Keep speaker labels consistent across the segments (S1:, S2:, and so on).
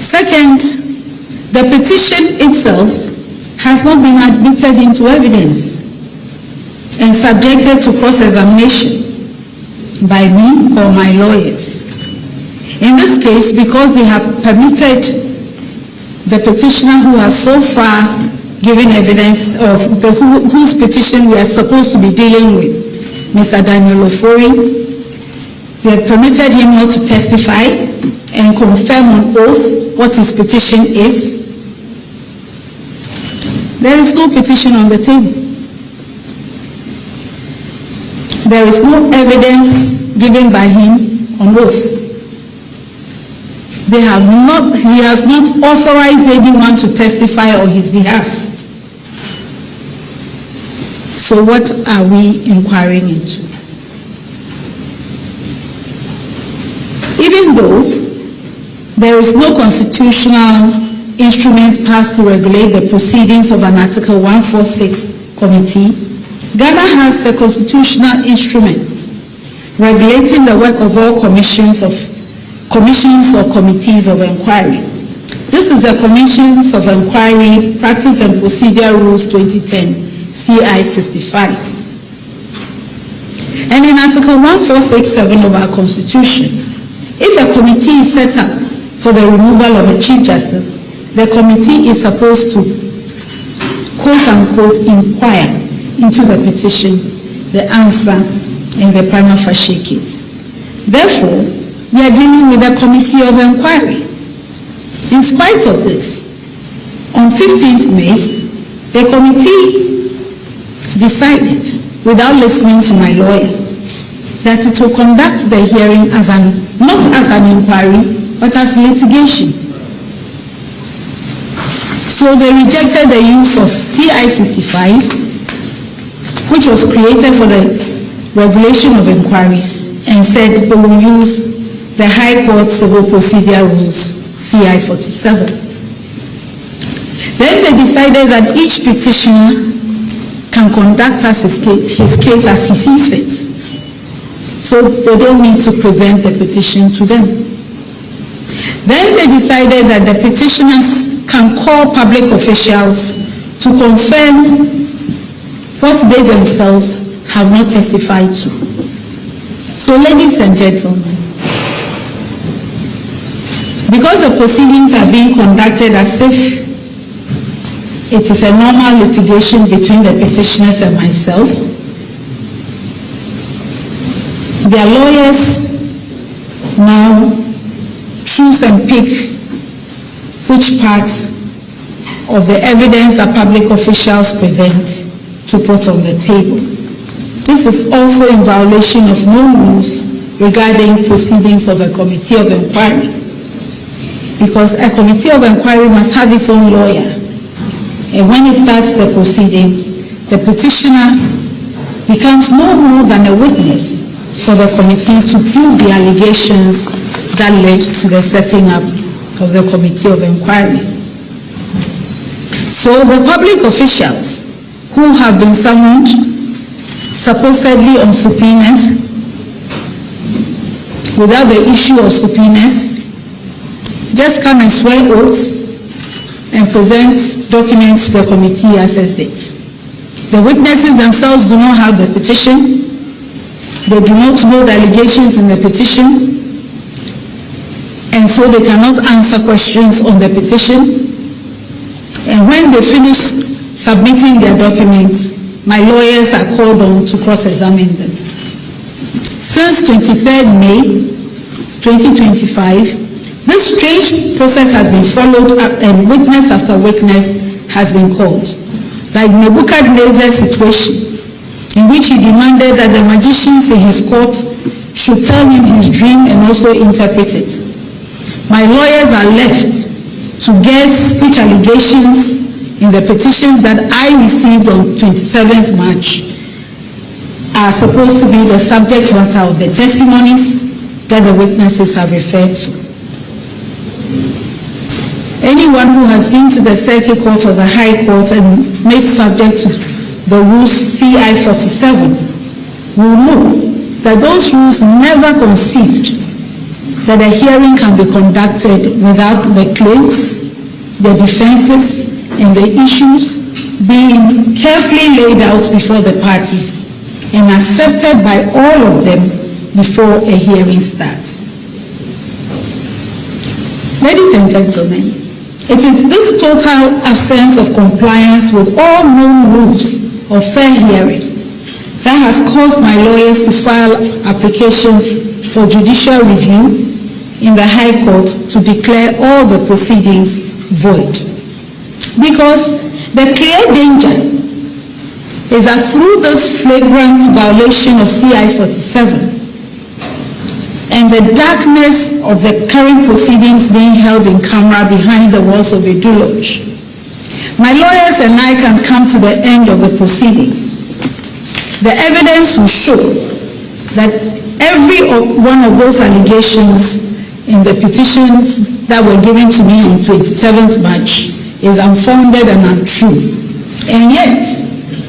S1: Second, the petition itself has not been admitted into evidence and subjected to cross-examination by me or my lawyers. In this case, because they have permitted the petitioner who has so far given evidence of whose petition we are supposed to be dealing with, Mr. Daniel Ofori, they have permitted him not to testify and confirm on oath what his petition is. There is no petition on the table. There is no evidence given by him on oath. He has not authorized anyone to testify on his behalf. So what are we inquiring into? Even though there is no constitutional instrument passed to regulate the proceedings of an Article 146 committee, Ghana has a constitutional instrument regulating the work of all commissions or committees of inquiry. This is the Commissions of Inquiry Practice and Procedure Rules 2010, CI 65. And in Article 1467 of our Constitution, if a committee is set up for the removal of a Chief Justice, the committee is supposed to, quote-unquote, inquire into the petition, the answer, and the prima facie case. Therefore, we are dealing with a committee of inquiry. In spite of this, on 15th May, the committee decided, without listening to my lawyer, that it will conduct the hearing not as an inquiry, but as litigation. So they rejected the use of CI 65, which was created for the regulation of inquiries, and said they will use the High Court Civil Procedure Rules, CI 47. Then they decided that each petitioner can conduct his case as he sees fit. So they don't need to present the petition to them. Then they decided that the petitioners can call public officials to confirm what they themselves have not testified to. So, ladies and gentlemen, because the proceedings are being conducted as if it is a normal litigation between the petitioners and myself, their lawyers now choose and pick which part of the evidence that public officials present to put on the table. This is also in violation of known rules regarding proceedings of a committee of inquiry, because a committee of inquiry must have its own lawyer, and when it starts the proceedings, the petitioner becomes no more than a witness for the committee to prove the allegations that led to the setting up of the committee of inquiry. So the public officials who have been summoned supposedly on subpoenas without the issue of subpoenas just come and swear oaths and present documents to the committee as exhibits. The witnesses themselves do not have the petition. They do not know the allegations in the petition, and so they cannot answer questions on the petition. And when they finish submitting their documents, my lawyers are called on to cross-examine them. Since 23rd May 2025, this strange process has been followed up, and witness after witness has been called. Like Nebuchadnezzar's situation, in which he demanded that the magicians in his court should tell him his dream and also interpret it. My lawyers are left to to guess which allegations in the petitions that I received on 27th March are supposed to be the subject matter of the testimonies that the witnesses have referred to. Anyone who has been to the Circuit Court or the High Court and made subject to the rules CI 47 will know that those rules never conceived that a hearing can be conducted without the claims, the defenses, and the issues being carefully laid out before the parties and accepted by all of them before a hearing starts. Ladies and gentlemen, it is this total absence of compliance with all known rules of fair hearing that has caused my lawyers to file applications for judicial review in the High Court to declare all the proceedings void. Because the clear danger is that through this flagrant violation of CI 47 and the darkness of the current proceedings being held in camera behind the walls of a Lodge, my lawyers and I can come to the end of the proceedings. The evidence will show that every one of those allegations in the petitions that were given to me on 27th March is unfounded and untrue. And yet,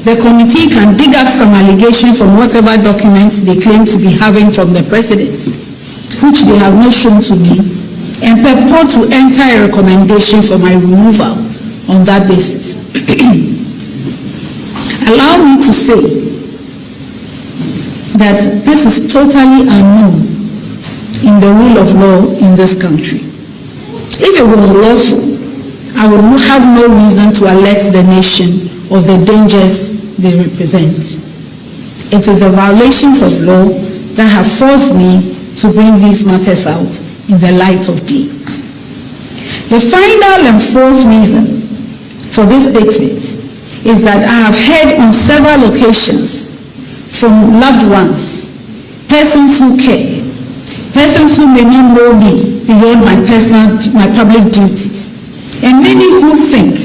S1: the committee can dig up some allegations from whatever documents they claim to be having from the president, which they have not shown to me, and purport to enter a recommendation for my removal on that basis. Allow me to say that this is totally unknown in the rule of law in this country. If it was lawful, I would have no reason to alert the nation of the dangers they represent. It is the violations of law that have forced me to bring these matters out in the light of day. The final and fourth reason for this statement is that I have heard on several occasions from loved ones, persons who care, persons who may not know me beyond my public duties, and many who think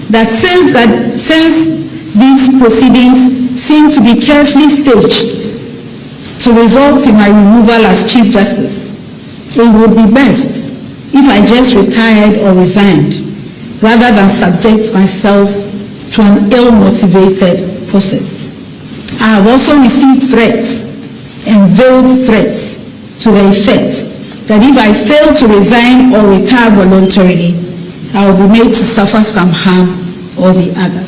S1: that since these proceedings seem to be carefully staged to result in my removal as Chief Justice, it would be best if I just retired or resigned rather than subject myself to an ill-motivated process. I have also received threats and veiled threats to the effect that if I fail to resign or retire voluntarily, I will be made to suffer some harm or the other.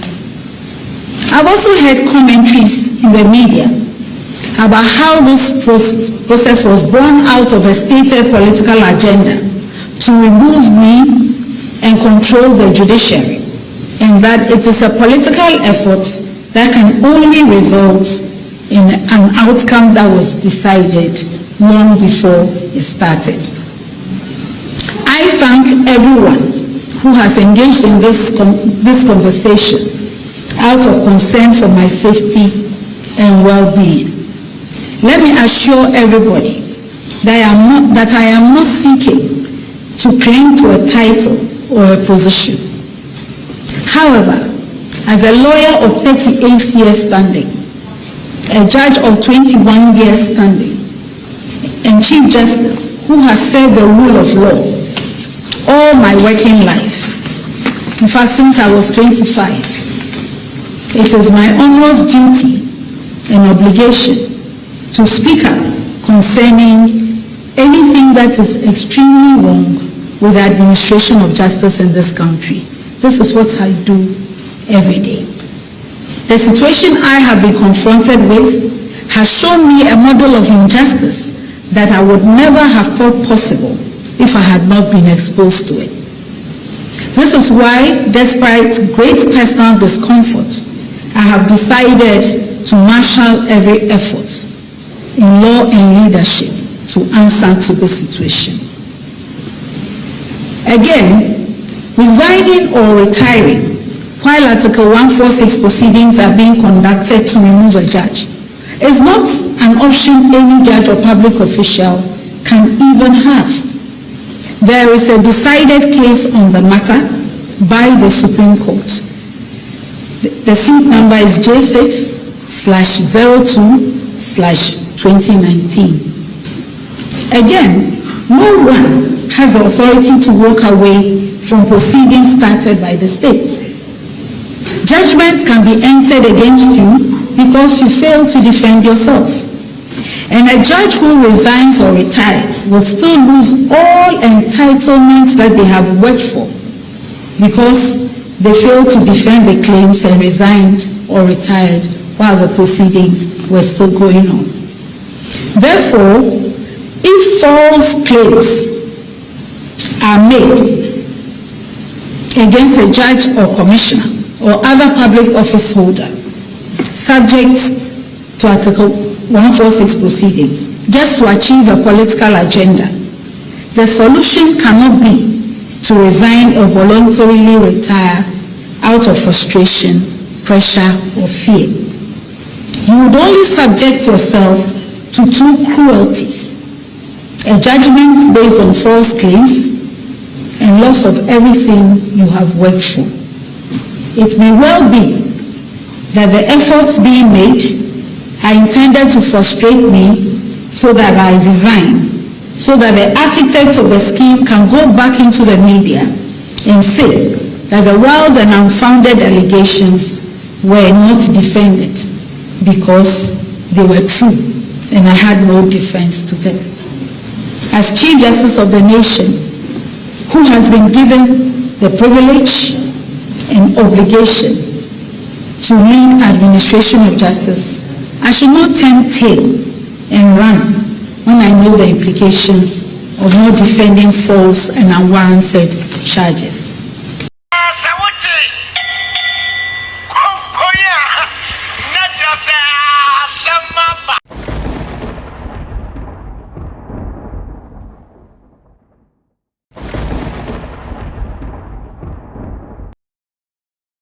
S1: I've also heard commentaries in the media about how this process was born out of a stated political agenda to remove me and control the judiciary, and that it is a political effort that can only result in an outcome that was decided long before it started. I thank everyone who has engaged in this conversation out of concern for my safety and well-being. Let me assure everybody that I am not seeking to cling to a title or a position. However, as a lawyer of 38 years standing, a judge of 21 years standing, and Chief Justice who has served the rule of law all my working life, in fact since I was 25, it is my onerous duty and obligation to speak up concerning anything that is extremely wrong with the administration of justice in this country. This is what I do every day. The situation I have been confronted with has shown me a model of injustice that I would never have thought possible if I had not been exposed to it. This is why, despite great personal discomfort, I have decided to marshal every effort in law and leadership to answer to this situation. Again, resigning or retiring while Article 146 proceedings are being conducted to remove a judge is not an option any judge or public official can even have. There is a decided case on the matter by the Supreme Court. The suit number is J6/02/2019. Again, no one has the authority to walk away from proceedings started by the state. Judgment can be entered against you because you fail to defend yourself. And a judge who resigns or retires will still lose all entitlements that they have worked for because they failed to defend the claims and resigned or retired while the proceedings were still going on. Therefore, if false claims are made against a judge or commissioner or other public office holder subject to Article 146 proceedings, just to achieve a political agenda, the solution cannot be to resign or voluntarily retire out of frustration, pressure, or fear. You would only subject yourself to two cruelties: a judgment based on false claims and loss of everything you have worked for. It may well be that the efforts being made are intended to frustrate me so that I resign, so that the architects of the scheme can go back into the media and say that the wild and unfounded allegations were not defended because they were true and I had no defense to them. As Chief Justice of the nation, who has been given the privilege and obligation to lead administration of justice, I should not turn tail and run when I know the implications of not defending false and unwarranted charges.